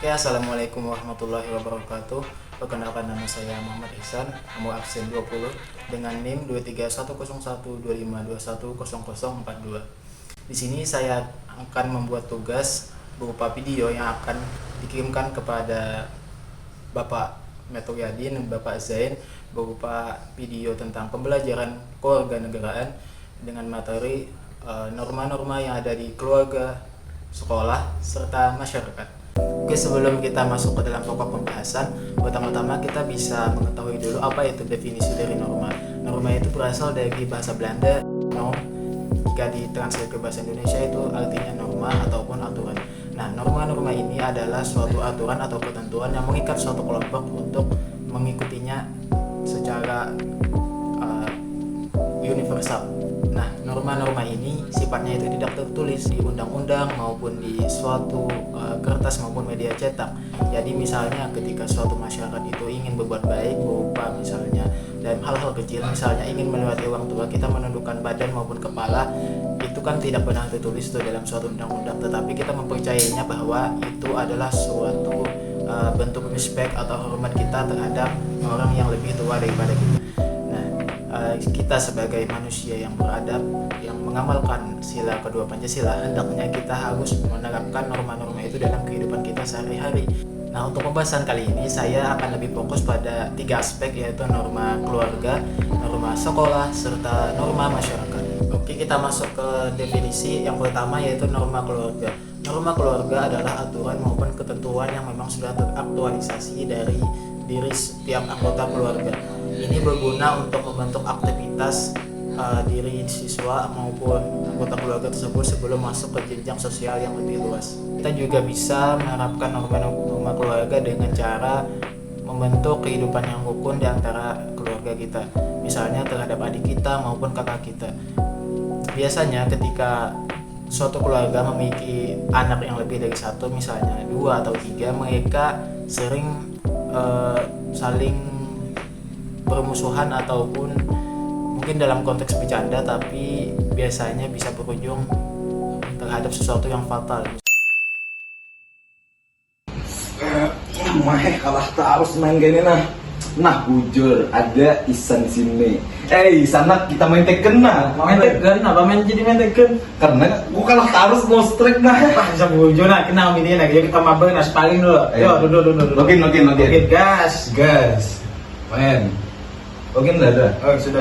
Oke, assalamualaikum warahmatullahi wabarakatuh. Perkenalkan, nama saya Muhammad Ihsan, nomor absen 20 dengan NIM 2310125210042. Di sini saya akan membuat tugas berupa video yang akan dikirimkan kepada Bapak Metoyadin dan Bapak Zain, berupa video tentang pembelajaran kewarganegaraan dengan materi norma-norma yang ada di keluarga, sekolah, serta masyarakat. Oke, sebelum kita masuk ke dalam pokok pembahasan, pertama-tama kita bisa mengetahui dulu apa itu definisi dari norma. Norma itu berasal dari bahasa Belanda, norm. Jika ditranslate ke bahasa Indonesia itu artinya norma ataupun aturan. Nah, norma-norma ini adalah suatu aturan atau ketentuan yang mengikat suatu kelompok untuk mengikutinya secara universal. Nah, norma-norma ini sifatnya itu tidak tertulis di undang-undang maupun di suatu kertas maupun media cetak. Jadi misalnya ketika suatu masyarakat itu ingin berbuat baik berupa misalnya dalam hal-hal kecil, misalnya ingin melewati orang tua, kita menundukkan badan maupun kepala, itu kan tidak pernah tertulis itu dalam suatu undang-undang, tetapi kita mempercayainya bahwa itu adalah suatu bentuk respect atau hormat kita terhadap orang yang lebih tua daripada kita. Kita sebagai manusia yang beradab, yang mengamalkan sila kedua Pancasila, hendaknya kita harus menerapkan norma-norma itu dalam kehidupan kita sehari-hari. Nah, untuk pembahasan kali ini saya akan lebih fokus pada 3 aspek, yaitu norma keluarga, norma sekolah, serta norma masyarakat. Oke, kita masuk ke definisi yang pertama, yaitu norma keluarga. Norma keluarga adalah aturan maupun ketentuan yang memang sudah teraktualisasi dari diri setiap anggota keluarga. Ini berguna untuk membentuk aktivitas diri siswa maupun anggota keluarga tersebut sebelum masuk ke jenjang sosial yang lebih luas. Kita juga bisa menerapkan norma-norma keluarga dengan cara membentuk kehidupan yang rukun di antara keluarga kita, misalnya terhadap adik kita maupun kakak kita. Biasanya ketika suatu keluarga memiliki anak yang lebih dari satu, misalnya 2 atau 3, mereka sering saling bermusuhan ataupun mungkin dalam konteks bercanda, tapi biasanya bisa berujung terhadap sesuatu yang fatal. Mah kalah terus main gini nah bujur ada Isan sini. Sana kita main Tekken main Tekken apa jadi main Tekken karena gua kalah terus mau strike bisa bujur kenal ini lagi kita mabar paling dulu. Yo duduk login gas main login udah sudah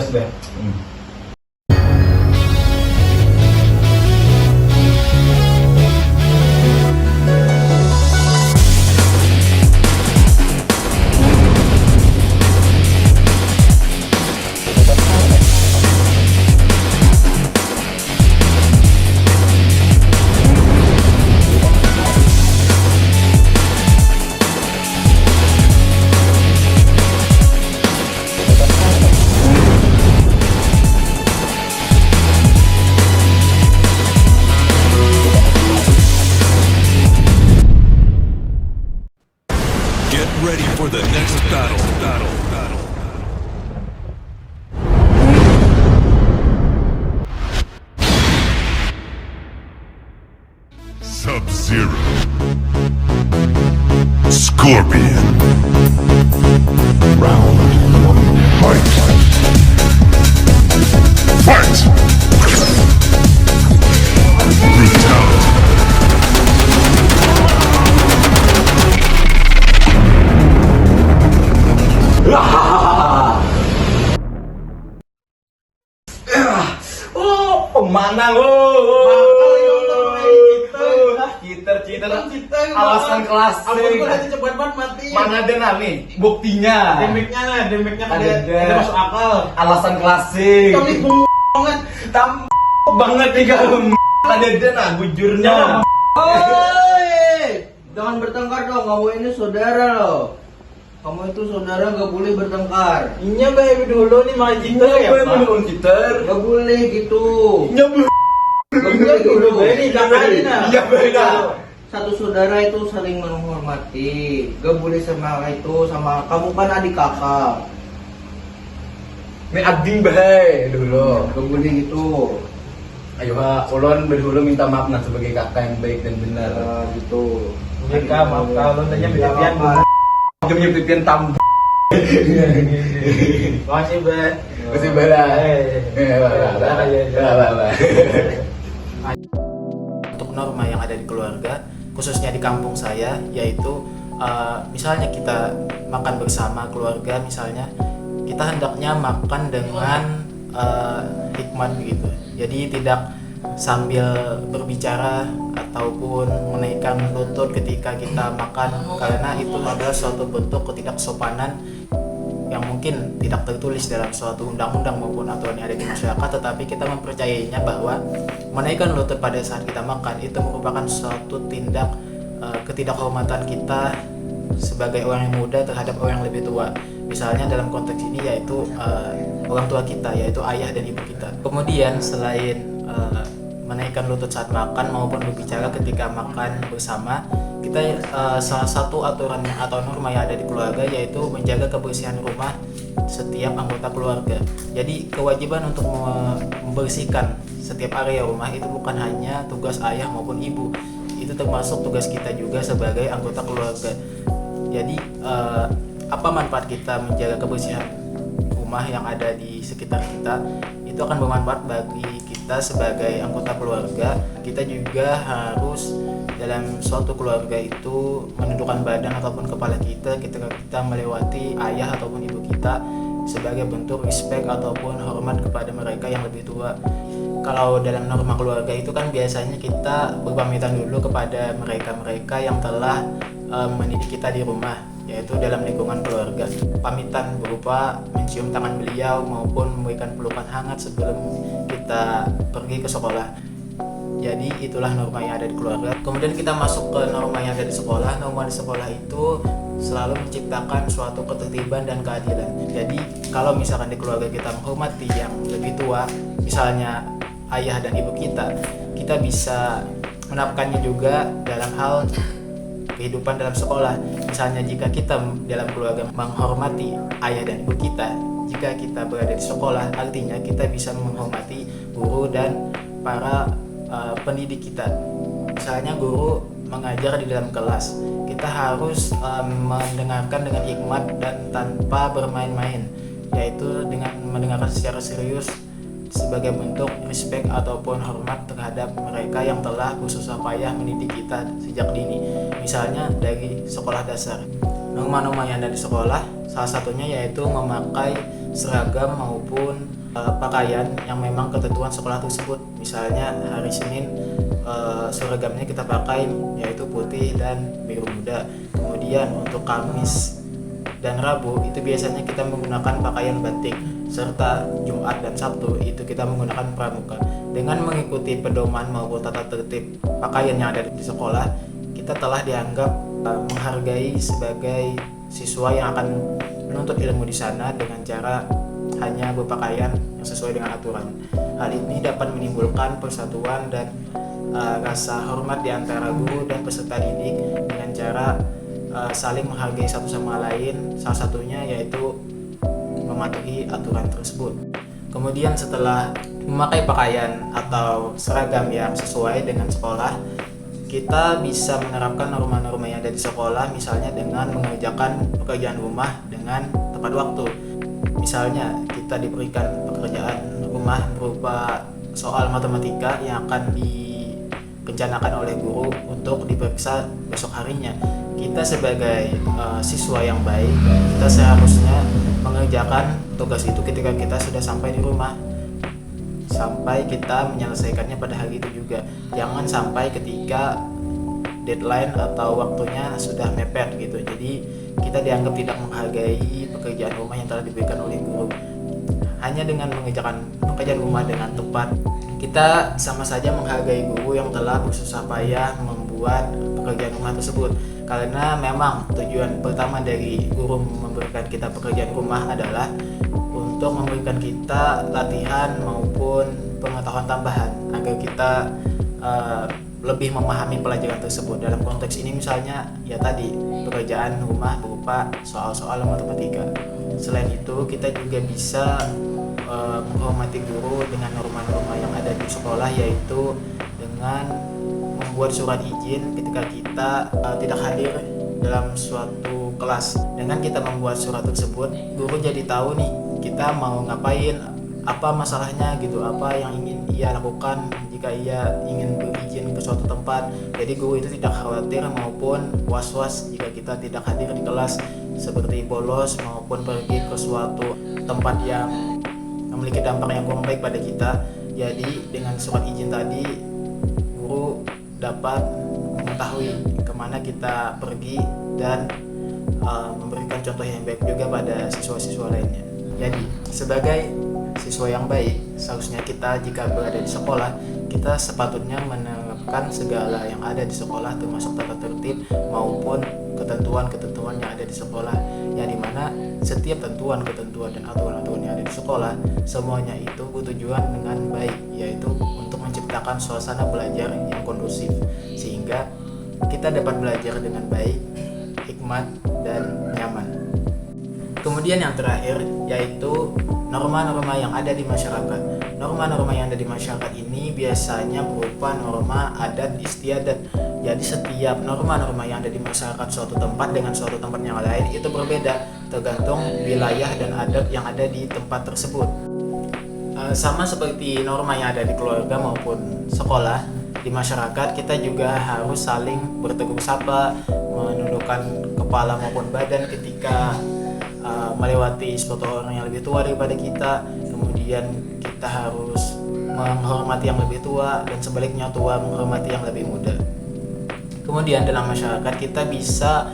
ready for the next battle. Sub-Zero, Scorpion. Round 1, fight. Brutality. Mana kita alasan kelas mana ada nih buktinya damage-nya ada masuk akal alasan klasik banget nih kalau ada bujurnya. Jangan bertengkar dong, kamu ini saudara loh. Kamu itu saudara, gak boleh bertengkar. Inya baik dulu nih malah jitter ya Pak. Gak boleh gitu. Gak boleh dulu. Ini jangan. Iya beda. Satu saudara itu saling menghormati. Gak boleh sama itu sama kamu kan adik kakak. Ini ading baik dulu. Gak boleh gitu. Ayo ulun berhulu minta maaf nah sebagai kakak yang baik dan benar. Gitu. Jika maaf kalau tanya pipian Jemnya pipian tam. Makasih be. Masih bala. Untuk norma yang ada di keluarga, khususnya di kampung saya, yaitu misalnya kita makan bersama keluarga, misalnya kita hendaknya makan dengan hikmat begitu. Jadi tidak sambil berbicara ataupun menaikkan lutut ketika kita makan, karena itu adalah suatu bentuk ketidaksopanan yang mungkin tidak tertulis dalam suatu undang-undang maupun aturan yang ada di masyarakat, tetapi kita mempercayainya bahwa menaikkan lutut pada saat kita makan itu merupakan suatu tindak ketidakhormatan kita sebagai orang yang muda terhadap orang yang lebih tua. Misalnya dalam konteks ini yaitu orang tua kita, yaitu ayah dan ibu kita. Kemudian selain menaikkan lutut saat makan maupun berbicara ketika makan bersama, kita salah satu aturan atau norma yang ada di keluarga yaitu menjaga kebersihan rumah setiap anggota keluarga. Jadi kewajiban untuk membersihkan setiap area rumah itu bukan hanya tugas ayah maupun ibu, itu termasuk tugas kita juga sebagai anggota keluarga. Jadi apa manfaat kita menjaga kebersihan rumah yang ada di sekitar kita? Itu akan bermanfaat bagi kita sebagai anggota keluarga. Kita juga harus dalam suatu keluarga itu menundukkan badan ataupun kepala kita ketika kita melewati ayah ataupun ibu kita, sebagai bentuk respect ataupun hormat kepada mereka yang lebih tua. Kalau dalam norma keluarga itu kan biasanya kita berpamitan dulu kepada mereka-mereka yang telah mendidik kita di rumah, yaitu dalam lingkungan keluarga. Pamitan berupa mencium tangan beliau maupun memberikan pelukan hangat sebelum kita pergi ke sekolah. Jadi itulah norma yang ada di keluarga. Kemudian kita masuk ke norma yang ada di sekolah. Norma di sekolah itu selalu menciptakan suatu ketertiban dan keadilan. Jadi kalau misalkan di keluarga kita menghormati yang lebih tua, misalnya ayah dan ibu kita, kita bisa menerapkannya juga dalam hal kehidupan dalam sekolah. Misalnya jika kita dalam keluarga menghormati ayah dan ibu kita, jika kita berada di sekolah, artinya kita bisa menghormati guru dan para pendidik kita. Misalnya guru mengajar di dalam kelas, kita harus mendengarkan dengan hikmat dan tanpa bermain-main, yaitu dengan mendengarkan secara serius sebagai bentuk respect ataupun hormat terhadap mereka yang telah bersusah payah mendidik kita sejak dini. Misalnya dari sekolah dasar, norma-norma yang ada di sekolah salah satunya yaitu memakai seragam maupun pakaian yang memang ketentuan sekolah tersebut. Misalnya hari Senin seragamnya kita pakai yaitu putih dan biru muda. Kemudian untuk Kamis dan Rabu itu biasanya kita menggunakan pakaian batik, serta Jumat dan Sabtu itu kita menggunakan pramuka. Dengan mengikuti pedoman maupun tata tertib pakaian yang ada di sekolah, kita telah dianggap menghargai sebagai siswa yang akan menuntut ilmu di sana dengan cara hanya berpakaian yang sesuai dengan aturan. Hal ini dapat menimbulkan persatuan dan rasa hormat di antara guru dan peserta didik dengan cara saling menghargai satu sama lain, salah satunya yaitu mematuhi aturan tersebut. Kemudian setelah memakai pakaian atau seragam yang sesuai dengan sekolah, kita bisa menerapkan norma-norma yang ada di sekolah, misalnya dengan mengerjakan pekerjaan rumah dengan tepat waktu. Misalnya kita diberikan pekerjaan rumah berupa soal matematika yang akan direncanakan oleh guru untuk diperiksa besok harinya. Kita sebagai siswa yang baik, kita seharusnya mengerjakan tugas itu ketika kita sudah sampai di rumah, sampai kita menyelesaikannya pada hari itu juga. Jangan sampai ketika deadline atau waktunya sudah mepet gitu, jadi kita dianggap tidak menghargai pekerjaan rumah yang telah diberikan oleh guru. Hanya dengan mengerjakan pekerjaan rumah dengan tepat, kita sama saja menghargai guru yang telah bersusah payah membuat pekerjaan rumah tersebut. Karena memang tujuan pertama dari guru memberikan kita pekerjaan rumah adalah untuk memberikan kita latihan maupun pengetahuan tambahan agar kita lebih memahami pelajaran tersebut. Dalam konteks ini misalnya ya tadi pekerjaan rumah berupa soal-soal matematika. Selain itu kita juga bisa menghormati guru dengan norma-norma yang ada di sekolah, yaitu dengan membuat surat izin ketika kita tidak hadir dalam suatu kelas. Dengan kita membuat surat tersebut, guru jadi tahu nih kita mau ngapain, apa masalahnya gitu, apa yang ingin ia lakukan jika ia ingin berizin ke suatu tempat. Jadi guru itu tidak khawatir maupun was-was jika kita tidak hadir di kelas, seperti bolos maupun pergi ke suatu tempat yang memiliki dampak yang kurang baik pada kita. Jadi dengan surat izin tadi, guru dapat mengetahui kemana kita pergi dan memberikan contoh yang baik juga pada siswa-siswa lainnya. Jadi sebagai siswa yang baik, seharusnya kita jika berada di sekolah, kita sepatutnya menerapkan segala yang ada di sekolah, termasuk tata tertib maupun ketentuan-ketentuan yang ada di sekolah, yang dimana setiap ketentuan dan aturan-aturan yang ada di sekolah, semuanya itu bertujuan dengan baik, yaitu untuk menciptakan suasana belajar yang kondusif, sehingga kita dapat belajar dengan baik, hikmat, dan nyaman. Kemudian yang terakhir yaitu norma-norma yang ada di masyarakat. Norma-norma yang ada di masyarakat ini biasanya berupa norma adat istiadat. Jadi setiap norma-norma yang ada di masyarakat suatu tempat dengan suatu tempat yang lain itu berbeda tergantung wilayah dan adat yang ada di tempat tersebut. Sama seperti norma yang ada di keluarga maupun sekolah, di masyarakat kita juga harus saling bertegur sapa, menundukkan kepala maupun badan ketika melewati suatu orang yang lebih tua daripada kita. Kemudian kita harus menghormati yang lebih tua dan sebaliknya tua menghormati yang lebih muda. Kemudian dalam masyarakat kita bisa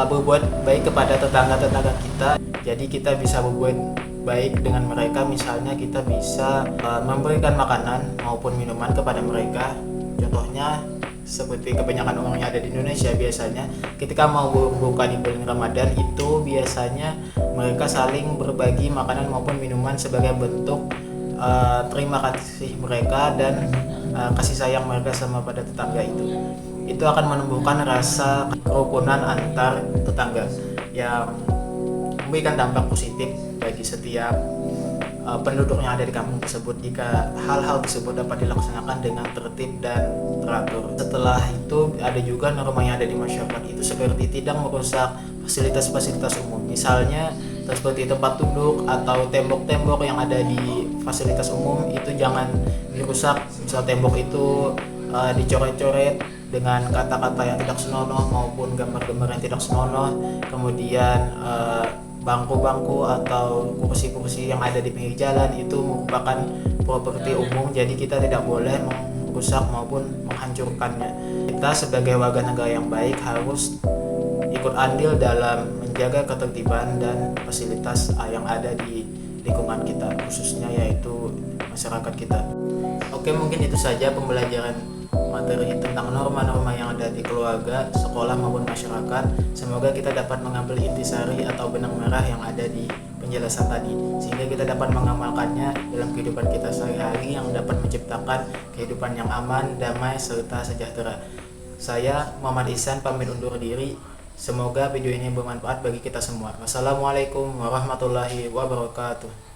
berbuat baik kepada tetangga-tetangga kita. Jadi kita bisa berbuat baik dengan mereka, misalnya kita bisa memberikan makanan maupun minuman kepada mereka. Contohnya seperti kebanyakan orang yang ada di Indonesia, biasanya ketika mau berbuka di bulan Ramadan itu biasanya mereka saling berbagi makanan maupun minuman sebagai bentuk terima kasih mereka dan kasih sayang mereka sama pada tetangga itu. Itu akan menumbuhkan rasa kerukunan antar tetangga yang memberikan dampak positif bagi setiap penduduk yang ada di kampung tersebut jika hal-hal tersebut dapat dilaksanakan dengan tertib dan teratur. Setelah itu ada juga norma yang ada di masyarakat itu seperti tidak merusak fasilitas-fasilitas umum, misalnya seperti tempat duduk atau tembok-tembok yang ada di fasilitas umum itu jangan dirusak. Misal tembok itu dicoret-coret dengan kata-kata yang tidak senonoh maupun gambar-gambar yang tidak senonoh. Kemudian bangku-bangku atau kursi-kursi yang ada di pinggir jalan itu merupakan properti umum, jadi kita tidak boleh merusak maupun menghancurkannya. Kita sebagai warga negara yang baik harus ikut andil dalam menjaga ketertiban dan fasilitas yang ada di lingkungan kita, khususnya yaitu masyarakat kita. Oke, mungkin itu saja pembelajaran materi tentang norma-norma yang ada di keluarga, sekolah maupun masyarakat. Semoga kita dapat mengambil intisari atau benang merah yang ada di penjelasan tadi, sehingga kita dapat mengamalkannya dalam kehidupan kita sehari-hari yang dapat menciptakan kehidupan yang aman, damai, serta sejahtera. Saya Muhammad Ihsan pamit undur diri. Semoga video ini bermanfaat bagi kita semua. Wassalamualaikum warahmatullahi wabarakatuh.